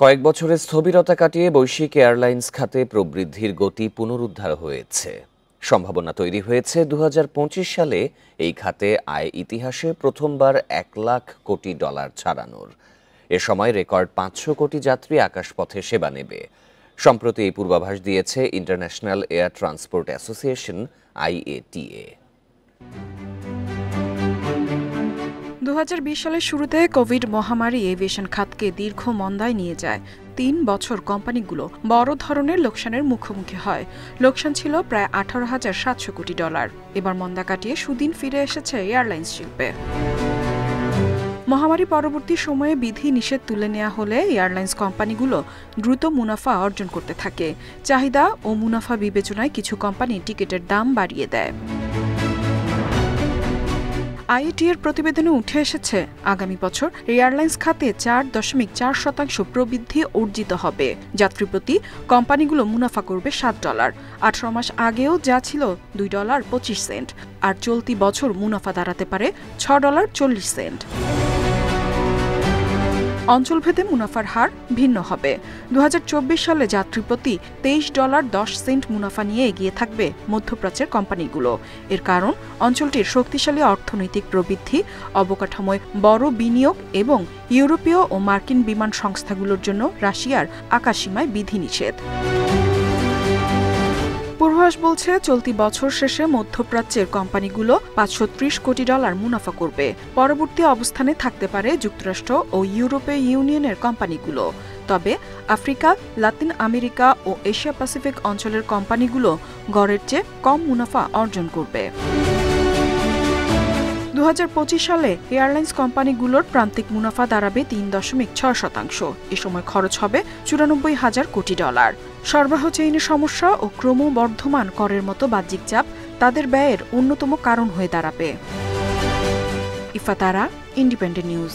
কয়েক বছরের স্থবিরতা কাটিয়ে বৈশ্বিক এয়ারলাইন্স খাতে প্রবৃদ্ধির গতি পুনরুদ্ধার হয়েছে। সম্ভাবনা তৈরি হয়েছে ২০২৫ সালে এই খাতে আয় ইতিহাসে প্রথমবার $১,০০,০০,০০,০০০ ছাড়ানোর। এ সময় রেকর্ড ৫০০ কোটি যাত্রী আকাশপথে সেবা নেবে। সম্প্রতি এই পূর্বাভাস দিয়েছে international air transport association IATA। ২০২০ সালের শুরুতে কোভিড মহামারী এভিয়েশন খাতকে দীর্ঘ মন্দায় নিয়ে যায়। ৩ বছর কোম্পানিগুলো বড় ধরনের লোকসানের মুখোমুখি হয়। লোকসান ছিল প্রায় $১৮,৭০০ কোটি। এবার মন্দা কাটিয়ে সুদিন ফিরে এসেছে এয়ারলাইন্স শিল্পে। মহামারী পরবর্তী সময়ে বিধি নিষেধ তুলে নেওয়া হলে এয়ারলাইন্স কোম্পানিগুলো দ্রুত মুনাফা অর্জন করতে থাকে। চাহিদা ও মুনাফা বিবেচনায় কিছু কোম্পানি টিকিটের দাম বাড়িয়ে দেয়। IATA এর প্রতিবেদনে উঠে এসেছে, আগামী বছর এয়ারলাইন্স খাতে ৪.৪% প্রবৃদ্ধি অর্জিত হবে। যাত্রীপ্রতি কোম্পানিগুলো মুনাফা করবে $7। ১৮ মাস আগেও যা ছিল $2.25, আর চলতি বছর মুনাফা দাঁড়াতে পারে $6.40। অঞ্চলভেদে মুনাফার হার ভিন্ন হবে। ২০২৪ সালে যাত্রীপ্রতি $23.10 মুনাফা নিয়ে এগিয়ে থাকবে মধ্যপ্রাচ্যের কোম্পানিগুলো। এর কারণ অঞ্চলটির শক্তিশালী অর্থনৈতিক প্রবৃদ্ধি, অবকাঠামোয় বড় বিনিয়োগ এবং ইউরোপীয় ও মার্কিন বিমান সংস্থাগুলোর জন্য রাশিয়ার আকাশসীমায় বিধিনিষেধ। পূর্বাভাস বলছে, চলতি বছর শেষে মধ্যপ্রাচ্যের কোম্পানিগুলো $৫৩০ কোটি মুনাফা করবে। পরবর্তী অবস্থানে থাকতে পারে যুক্তরাষ্ট্র ও ইউরোপীয় ইউনিয়নের কোম্পানিগুলো। তবে আফ্রিকা, লাতিন আমেরিকা ও এশিয়া প্যাসিফিক অঞ্চলের কোম্পানিগুলো গড়ের চেয়ে কম মুনাফা অর্জন করবে। ২০২৫ সালে এয়ারলাইন্স কোম্পানিগুলোর প্রান্তিক মুনাফা দাঁড়াবে ৩.৬%। এ সময় খরচ হবে $৯৪,০০০ কোটি। সরবরাহ চেইনের সমস্যা ও ক্রমবর্ধমান করের মতো বাহ্যিক চাপ তাদের ব্যয়ের অন্যতম কারণ হয়ে দাঁড়াবে। ইফা তারা, ইন্ডিপেন্ডেন্ট নিউজ।